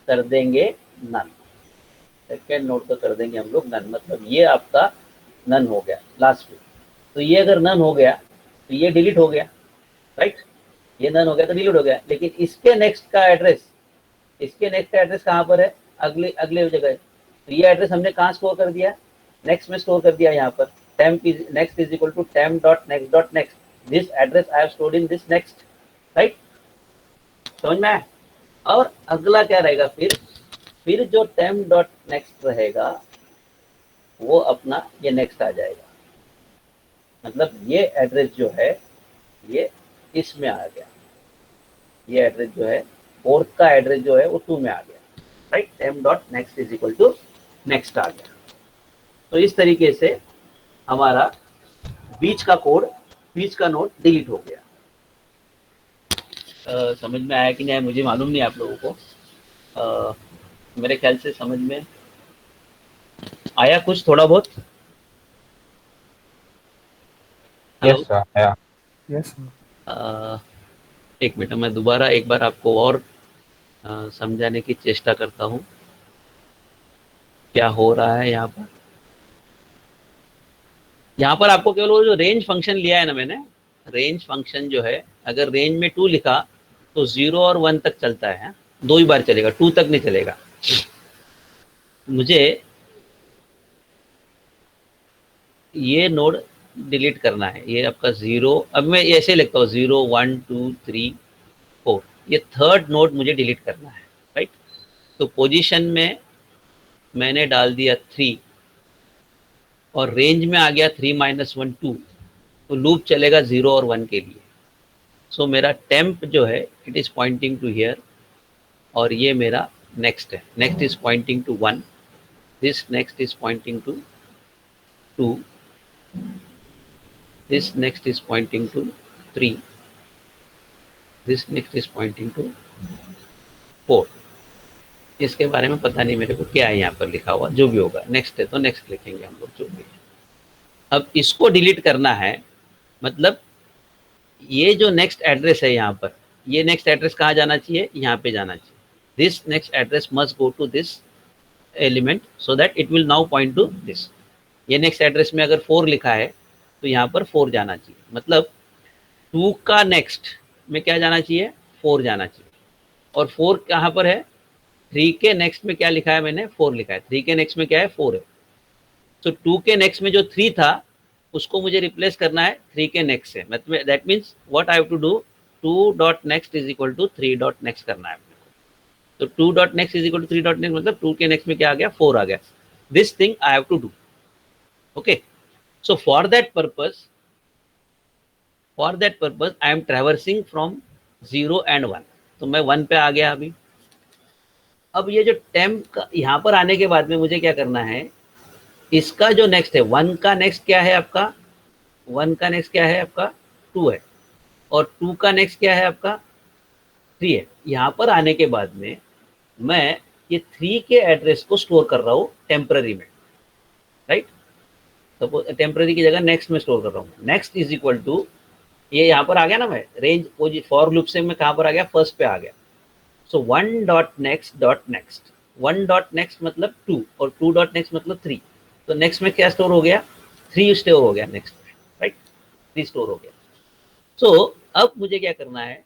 कर देंगे नन, सेकेंड नोड को कर देंगे हम लोग नन, मतलब ये आपका नन हो गया लास्ट में। तो ये अगर नन हो गया तो ये डिलीट हो गया, राइट, ये नन हो गया तो डिलीट हो गया। लेकिन इसके नेक्स्ट का एड्रेस, इसके नेक्स्ट का एड्रेस कहाँ पर है, अगले अगले जगह। तो ये एड्रेस हमने कहाँ स्टोर कर दिया, नेक्स्ट में स्टोर कर दिया यहाँ पर। temp is next is equal to temp.next.next, this address I have stored in this next, right, समझ में आया। और अगला क्या रहेगा, फिर जो temp.next रहेगा वो अपना ये नेक्स्ट आ जाएगा, मतलब ये एड्रेस जो है ये इसमें आ गया, ये एड्रेस जो है फोर्थ का एड्रेस जो है वो 2 में आ गया, right, temp.next is equal to next आ गया। तो इस तरीके से हमारा बीच का कोड, बीच का नोड डिलीट हो गया। समझ में आया कि नहीं मुझे मालूम नहीं आप लोगों को, मेरे ख्याल से समझ में आया कुछ थोड़ा बहुत। यस सर, आया। यस एक मिनट, मैं दोबारा एक बार आपको और समझाने की चेष्टा करता हूँ क्या हो रहा है यहाँ पर। यहाँ पर आपको केवल वो जो रेंज फंक्शन लिया है ना मैंने, रेंज फंक्शन जो है, अगर रेंज में 2 लिखा तो 0 और 1 तक चलता है, 2 ही बार चलेगा, 2 तक नहीं चलेगा। मुझे ये नोड डिलीट करना है, ये आपका 0, अब मैं ऐसे लिखता हूँ 0 1 2 3 4, ये थर्ड नोड मुझे डिलीट करना है, राइट। तो पोजीशन में मैंने डाल दिया 3 और रेंज में आ गया 3 -1 2, तो लूप चलेगा 0 और 1 के लिए। सो मेरा टेम्प जो है it is pointing to here, और ये मेरा नेक्स्ट है, next is pointing to 1, this next is pointing to 2, this next is pointing to 3, this next is pointing to 4। इसके बारे में पता नहीं मेरे को क्या है यहाँ पर लिखा हुआ, जो भी होगा नेक्स्ट है तो नेक्स्ट लिखेंगे हम लोग, जो भी है। अब इसको डिलीट करना है, मतलब ये जो नेक्स्ट एड्रेस है यहाँ पर, ये नेक्स्ट एड्रेस कहाँ जाना चाहिए, यहाँ पे जाना चाहिए। This next address must go to this element so that it will now point to this. ये नेक्स्ट एड्रेस में अगर 4 लिखा है तो यहाँ पर 4 जाना चाहिए, मतलब 2 का नेक्स्ट में क्या जाना चाहिए, 4 जाना चाहिए। और 4 कहाँ पर है, 3 के नेक्स्ट में क्या लिखा है मैंने, 4 लिखा है, 3 के नेक्स्ट में क्या है, 4 है। तो 2 के नेक्स्ट में जो 3 था उसको मुझे रिप्लेस करना है 3 के नेक्स्ट से, मतलब that means what I have to do, 2.next is equal to 3.next करना है अपने को। तो 2.next is equal to 3.next मतलब 2 के नेक्स्ट में क्या आ गया, 4 आ गया। This thing I have to do, okay. So for that purpose I am traversing from 0 and 1, तो मैं 1 पे आ गया अभी। अब ये जो temp का यहाँ पर आने के बाद में मुझे क्या करना है, इसका जो नेक्स्ट है 1 का नेक्स्ट क्या है आपका, 1 का नेक्स्ट क्या है आपका 2 है, और 2 का नेक्स्ट क्या है आपका 3 है। यहाँ पर आने के बाद में मैं ये 3 के एड्रेस को स्टोर कर रहा हूँ टेम्पररी में, राइट। तो टेम्पररी की जगह नेक्स्ट में स्टोर कर रहा हूँ। नेक्स्ट इज इक्वल टू, ये यहाँ पर आ गया ना, मैं रेंज फॉर लूप से मैं कहाँ पर आ गया, फर्स्ट पे आ गया। सो 1.next.next, 1.next मतलब 2 और 2.next मतलब 3, तो नेक्स्ट में क्या स्टोर हो गया, 3 स्टोर हो गया नेक्स्ट में, राइट, 3 स्टोर हो गया। सो अब मुझे क्या करना है,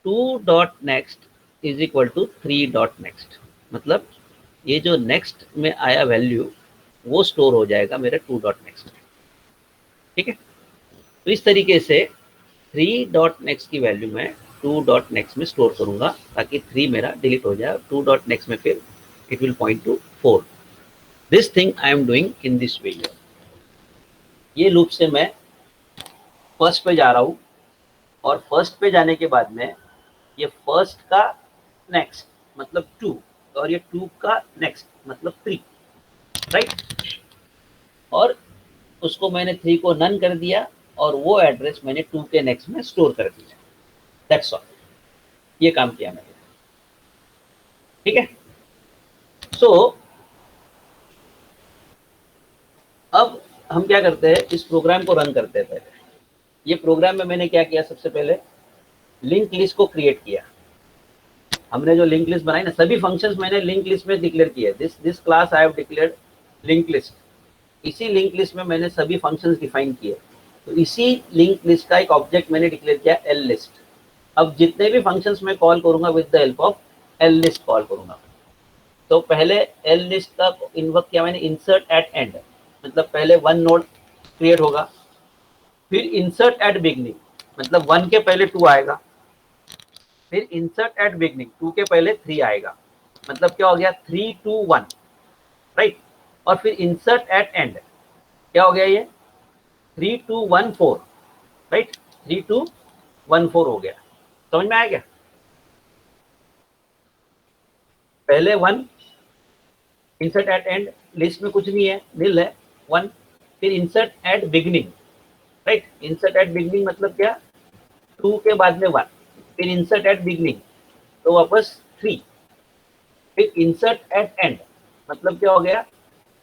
2.next is equal to 3.next, मतलब ये जो नेक्स्ट में आया वैल्यू वो स्टोर हो जाएगा मेरे 2.next में, ठीक है। तो इस तरीके से 3.next की वैल्यू मैं 2.next में स्टोर करूंगा ताकि 3 मेरा डिलीट हो जाए, 2.next में फिर it will point two 4। This thing I am doing in this वे। ये लूप से मैं फर्स्ट पे जा रहा हूँ, और फर्स्ट पे जाने के बाद में ये फर्स्ट का नेक्स्ट मतलब 2 और ये 2 का नेक्स्ट मतलब 3, राइट। और उसको मैंने 3 को नन कर दिया और वो एड्रेस मैंने 2 के नेक्स्ट में स्टोर कर दिया, दैट्स ऑल। ये काम किया मैंने, ठीक है। सो अब हम क्या करते हैं, इस प्रोग्राम को रन करते हैं। पहले ये प्रोग्राम में मैंने क्या किया, सबसे पहले लिंक लिस्ट को क्रिएट किया, हमने जो लिंक लिस्ट बनाई ना, सभी फंक्शंस मैंने लिंक लिस्ट में डिक्लेयर किए। This class I have declared link list. इसी लिंक लिस्ट में मैंने सभी फंक्शंस डिफाइन किए। तो इसी लिंक लिस्ट का एक ऑब्जेक्ट मैंने डिक्लेयर किया एल लिस्ट। अब जितने भी फंक्शंस मैं कॉल करूंगा with the help of L list call करूंगा। तो पहले एल लिस्ट का इन्वोक किया मैंने इंसर्ट एट एंड, मतलब पहले वन नोड क्रिएट होगा, फिर इंसर्ट एट बिगनिंग, मतलब 1 के पहले 2 आएगा, फिर इंसर्ट एट बिगनिंग 2 के पहले 3 आएगा, मतलब क्या हो गया 3 2 1, राइट। और फिर इंसर्ट एट एंड क्या हो गया ये 3 2 1 4, राइट, 3 2 1 4 हो गया। समझ में आया क्या? पहले 1 इंसर्ट एट एंड, लिस्ट में कुछ नहीं है, नील है 1, फिर insert at beginning, right, insert at beginning मतलब क्या 2 के बाद में 1, फिर इंसर्ट एट बिगनिंग तो वापस 3, फिर इंसर्ट एट एंड मतलब क्या हो गया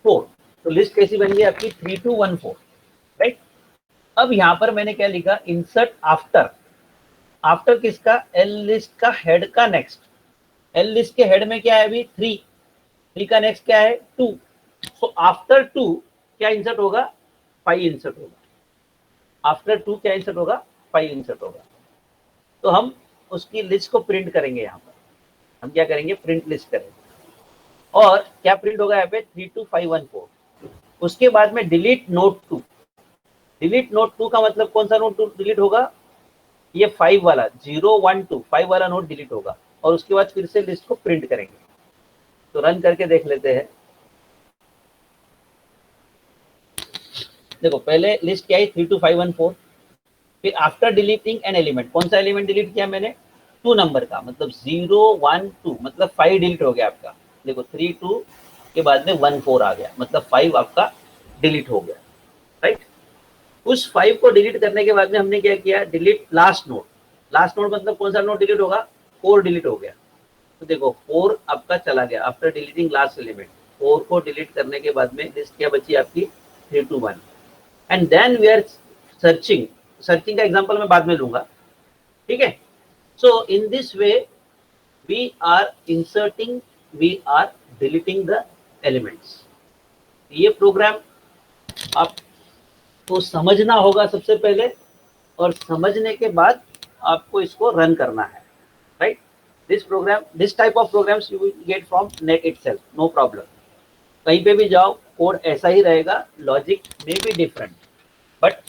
4। तो लिस्ट कैसी बन गई आपकी 3 2 1 4, राइट। अब यहाँ पर मैंने क्या लिखा, इंसर्ट आफ्टर, आफ्टर किसका, एल लिस्ट का हेड का नेक्स्ट। एल लिस्ट के हेड में क्या है अभी 3 का नेक्स्ट क्या है 2, सो आफ्टर 2 क्या इंसर्ट होगा 5 इंसर्ट होगा। आफ्टर 2 क्या इंसर्ट होगा 5 इंसर्ट होगा। तो हम उसकी लिस्ट को प्रिंट करेंगे। यहाँ पर हम क्या करेंगे, प्रिंट लिस्ट करेंगे, और क्या प्रिंट होगा यहाँ पे 3 2 5 1 4। उसके बाद में डिलीट नोड 2। डिलीट नोड 2 का मतलब कौन सा नोड डिलीट होगा, ये 5 वाला 0 1 2 5 वाला नोड डिलीट होगा, और उसके बाद फिर से लिस्ट को प्रिंट करेंगे। तो रन करके देख लेते हैं। देखो पहले लिस्ट क्या है 3 2 5 1 4, फिर आफ्टर डिलीटिंग एन एलिमेंट, कौन सा एलिमेंट डिलीट किया मैंने 2 नंबर का, मतलब 0 1 2 मतलब 5 डिलीट हो गया आपका। देखो 3 2 के बाद में 1 4 आ गया, मतलब 5 आपका डिलीट हो गया, राइट। उस 5 को डिलीट करने के बाद में हमने क्या किया, delete last node. Last node मतलब कौन सा नोड डिलीट होगा 4 डिलीट हो गया। तो देखो 4 आपका चला गया आफ्टर डिलीटिंग लास्ट एलिमेंट। 4 को डिलीट करने के बाद में लिस्ट क्या बची आपकी 3 2 1, and then we are searching. Searching का एग्जांपल मैं बाद में लूंगा, ठीक है। So in this way we are inserting, we are deleting the elements. ये प्रोग्राम आपको समझना होगा सबसे पहले, और समझने के बाद आपको इसको रन करना है, right. This program, this type of programs you will get from net itself, no problem. कहीं पे भी जाओ कोड ऐसा ही रहेगा, logic may be different, but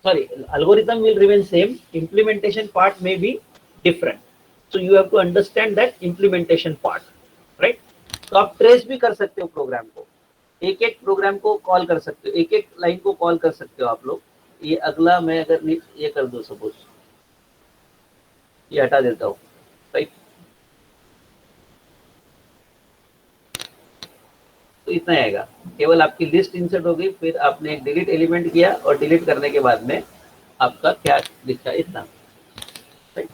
sorry, algorithm will remain same, implementation part may be different, so you have to understand that implementation part, right। तो आप trace भी कर सकते हो प्रोग्राम को, एक एक प्रोग्राम को कॉल कर सकते हो, एक एक लाइन को कॉल कर सकते हो आप लोग। ये अगला मैं अगर ये कर दो, सपोज ये हटा देता हूँ, राइट। तो इतना आएगा, केवल आपकी लिस्ट इंसर्ट हो गई, फिर आपने एक डिलीट एलिमेंट किया, और डिलीट करने के बाद में आपका क्या दिखा, इतना, right.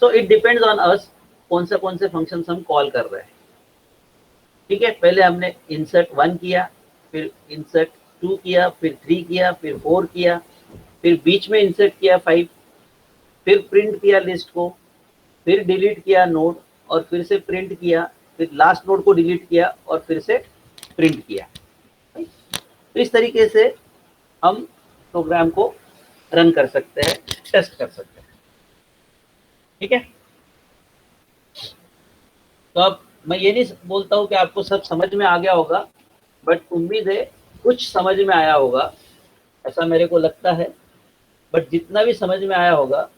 So it depends on us कौन से फंक्शन हम कॉल कर रहे हैं, ठीक है। पहले हमने इंसर्ट 1 किया, फिर इंसर्ट 2 किया, फिर 3 किया, फिर 4 किया, फिर बीच में इंसर्ट किया 5, फिर प्रिंट किया लिस्ट को, फिर डिलीट किया नोड, और फिर से प्रिंट किया, फिर लास्ट नोड को डिलीट किया, और फिर से प्रिंट किया। तो इस तरीके से हम प्रोग्राम को रन कर सकते हैं, टेस्ट कर सकते हैं, ठीक है। तो अब मैं ये नहीं बोलता हूँ कि आपको सब समझ में आ गया होगा, बट उम्मीद है कुछ समझ में आया होगा, ऐसा मेरे को लगता है। बट जितना भी समझ में आया होगा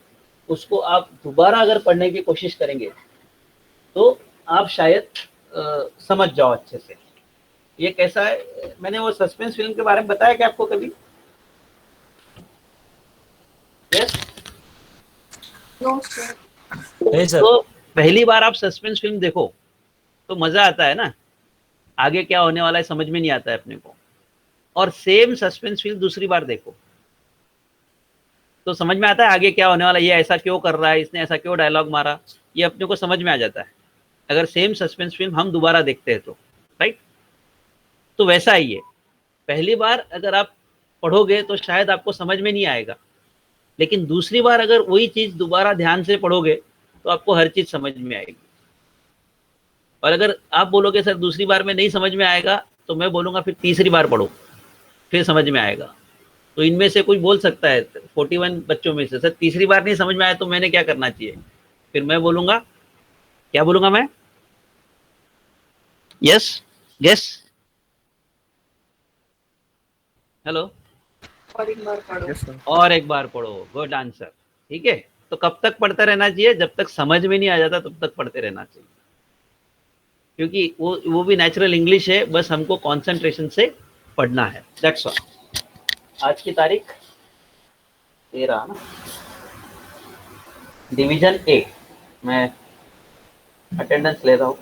उसको आप दोबारा अगर पढ़ने की कोशिश करेंगे तो आप शायद समझ जाओ अच्छे से। ये कैसा है, मैंने वो सस्पेंस फिल्म के बारे में बताया क्या आपको कभी? Yes no sir. नहीं सर। तो पहली बार आप सस्पेंस फिल्म देखो तो मजा आता है ना, आगे क्या होने वाला है समझ में नहीं आता है अपने को, और सेम सस्पेंस फिल्म दूसरी बार देखो तो समझ में आता है आगे क्या होने वाला है, ये ऐसा क्यों कर रहा है, इसने ऐसा क्यों डायलॉग मारा, ये अपने को समझ में आ जाता है अगर सेम सस्पेंस फिल्म हम दोबारा देखते हैं तो, राइट। तो वैसा ही है, पहली बार अगर आप पढ़ोगे तो शायद आपको समझ में नहीं आएगा, लेकिन दूसरी बार अगर वही चीज दोबारा ध्यान से पढ़ोगे तो आपको हर चीज समझ में आएगी। और अगर आप बोलोगे सर दूसरी बार में नहीं समझ में आएगा, तो मैं बोलूँगा फिर तीसरी बार पढ़ो, फिर समझ में आएगा। तो इनमें से कोई बोल सकता है 41 बच्चों में से, सर तीसरी बार नहीं समझ में आया तो मैंने क्या करना चाहिए? फिर मैं बोलूँगा, क्या बोलूँगा मैं? Yes, guess, hello? और एक बार पढ़ो। Yes, sir. और एक बार पढ़ो, गुड आंसर। ठीक है, तो कब तक पढ़ते रहना चाहिए? जब तक समझ में नहीं आ जाता तब तक पढ़ते रहना चाहिए, क्योंकि वो भी नेचुरल इंग्लिश है, बस हमको कंसंट्रेशन से पढ़ना है, दैट्स ऑल। आज की तारीख 13 ना। डिवीजन ए, मैं अटेंडेंस ले रहा हूँ।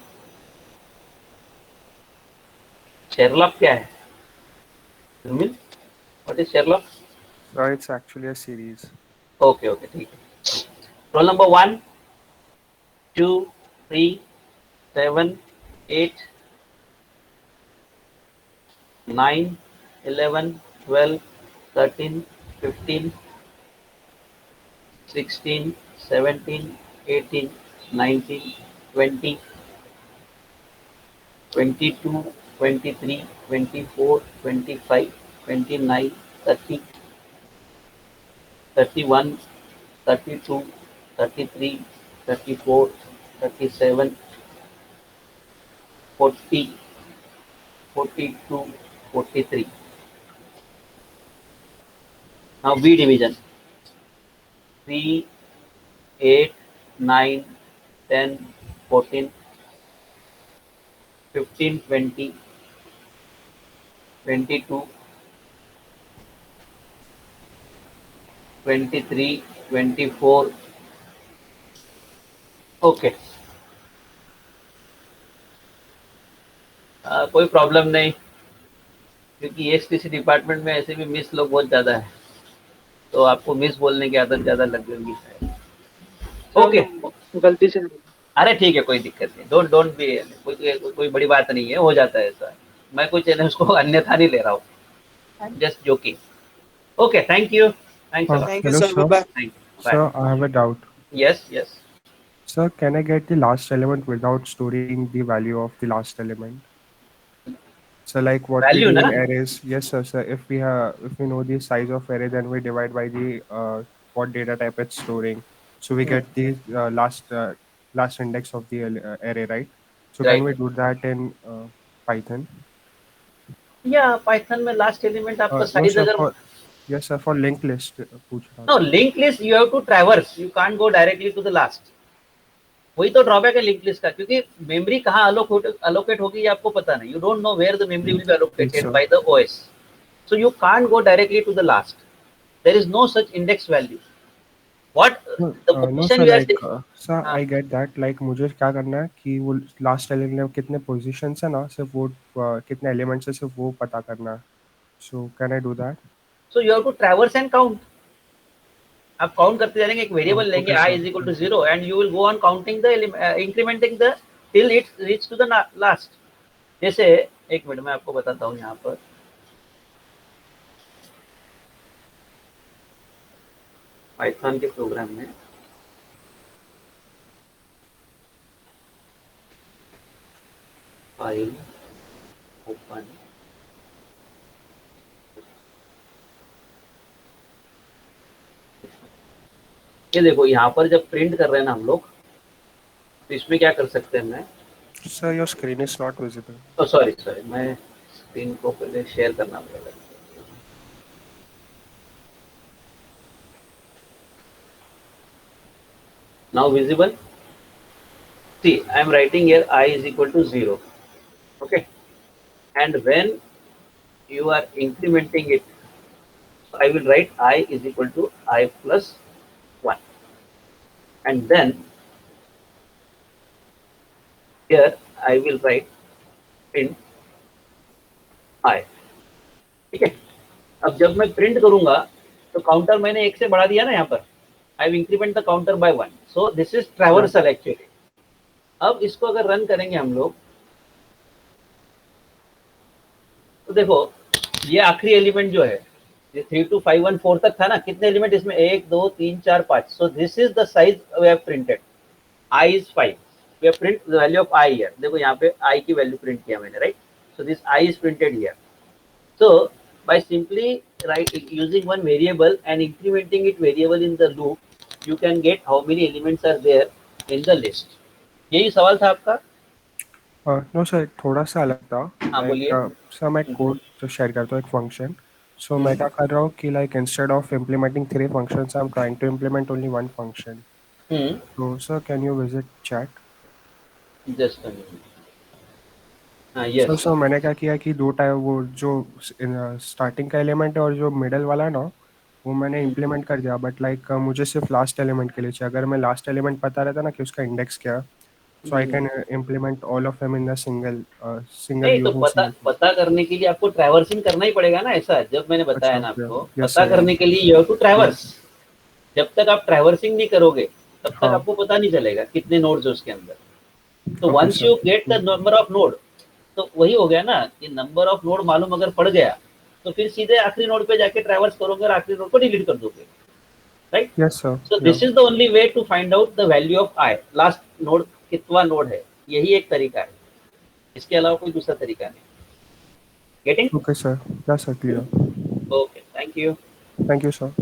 शेरलॉक क्या है? What is Sherlock? It's actually a series. Okay okay, ठीक है। Roll number 1, 2, 3, 7, 8, 9, 11, 12, 13, 15, 16, 17, 18, 19, 20, 22, 23, 24, 25, 29, 30, 31, 32, 33, 34, 37, 40, 42, 43. Now B division. 3, 8, 9, 10, 14, 15, 20, 22, 23, 24. Okay, कोई प्रॉब्लम नहीं, क्योंकि एसटीसी डिपार्टमेंट में ऐसे भी मिस लोग बहुत ज़्यादा है, तो आपको मिस बोलने की आदत ज़्यादा लग गई है। ओके, गलती से। अरे ठीक है, कोई दिक्कत नहीं, डोंट डोंट बी, कोई बड़ी बात नहीं है, हो जाता है ऐसा। मैं कुछ उसको अन्यथा नहीं ले रहा हूँ, I am just joking. Okay, thank you, thanks a lot, Thank you, Hello, sir. sir. Bye-bye. Thank you, Sir, bye. I have a doubt. Yes yes, Sir, can I get the last element without storing the value of the last element? So, like what we value do ना, in arrays. Yes, sir. Sir, if we know the size of array, then we divide by the what data type it's storing. So we get the last index of the array, right? So can right. we do that in Python? या Python में last element आपका No, size sir. अगर, For yes, sir. For linked list, पूछ रहा नो था. Link list you have to traverse, you can't go directly to the last. वही तो ड्रॉबैक है लिंक लिस्ट का, क्योंकि मेमोरी कहाँ अलोकेट होगी ये आपको पता नहीं, you don't know where the memory will be Yes, allocated sir. By the OS, so you can't go directly to the last. There is no such index value. What No, the no, position sir. you are Like, saying? sir, हाँ, I get that. Like, मुझे क्या करना है कि वो last element में कितने positions है ना, सिर्फ वो कितने एलिमेंट्स है सिर्फ वो पता करना है. So can I do that? so you have to traverse and count. आप काउंट करते जाएंगे, एक वेरिएबल लेंगे Okay, i sir. is equal to 0 and you will go on counting the incrementing the till it reach to the last. जैसे एक minute में आपको बताता हूँ यहाँ पर, पाइथन के प्रोग्राम में फाइल ओपन, ये देखो यहाँ पर जब प्रिंट कर रहे हैं ना हम लोग, तो इसमें क्या कर सकते हैं मैं, Sir, your screen is not visible. Sorry sorry, मैं स्क्रीन को पहले शेयर करना पड़ेगा। Now visible? See, I am writing here I is equal to 0. Okay. And when you are incrementing it, so I will write I is equal to I plus 1. And then here I will write print I. ठीक है, अब जब मैं print करूंगा तो counter मैंने 1 से बढ़ा दिया ना, यहाँ पर I will increment the counter by 1, so this is traversal actually. अब इसको अगर रन करेंगे हम लोग, तो देखो ये आखिरी एलिमेंट जो है, ये 3 2 5 1 4 तक था ना, कितने एलिमेंट इसमें, 1 2 3 4 5, so this is the size we have printed, I is 5, we have print the value of I here. देखो यहाँ पे I की वैल्यू प्रिंट किया मैंने, right? So this I is printed here. So by simply using one variable and incrementing it variable in the loop, you can get how many elements are there in the list. यही सवाल था आपका? No sir, थोड़ा सा अलग था। हाँ, बोलिए। सर मैं कोड जो शेयर करता हूँ एक फंक्शन, सो मैं क्या कर रहा हूँ कि like instead of implementing 3 functions, I am trying to implement only 1 function. So sir, can you visit chat? Just a minute. हाँ, सर yes. सर मैंने क्या किया कि दो टाइप, वो जो स्टार्टिंग का एलिमेंट है और जो मिडल वाला है ना, वो मैंने इम्प्लीमेंट कर दिया, बट लाइक मुझे सिर्फ लास्ट एलिमेंट के लिए चाहिए। अगर मैं लास्ट एलिमेंट पता रहता ना कि उसका इंडेक्स क्या, so I can implement all of them in the single नहीं, तो पता करने के लिए आपको ट्रैवर्सिंग करना ही पड़ेगा ना। ऐसा जब मैंने बताया ना आपको, पता करने के लिए यू हैव टू ट्रैवर्स। जब तक आप ट्रैवर्सिंग नहीं करोगे तब तक आपको पता नहीं चलेगा कितने नोड्स है उसके अंदर। तो once you get the number of node, तो वही हो गया ना कि नंबर ऑफ नोड मालूम अगर पड़ गया तो फिर सीधे आखिरी नोड पे जाके ट्रैवर्स करोगे और आखिरी नोड को डिलीट कर दोगे, right? Yes sir. So this is the only way to find out the value of I, last node कितना नोड है, यही एक तरीका है, इसके अलावा कोई दूसरा तरीका नहीं। Getting? Okay sir, yes sir, clear. Okay, thank you. Thank you sir.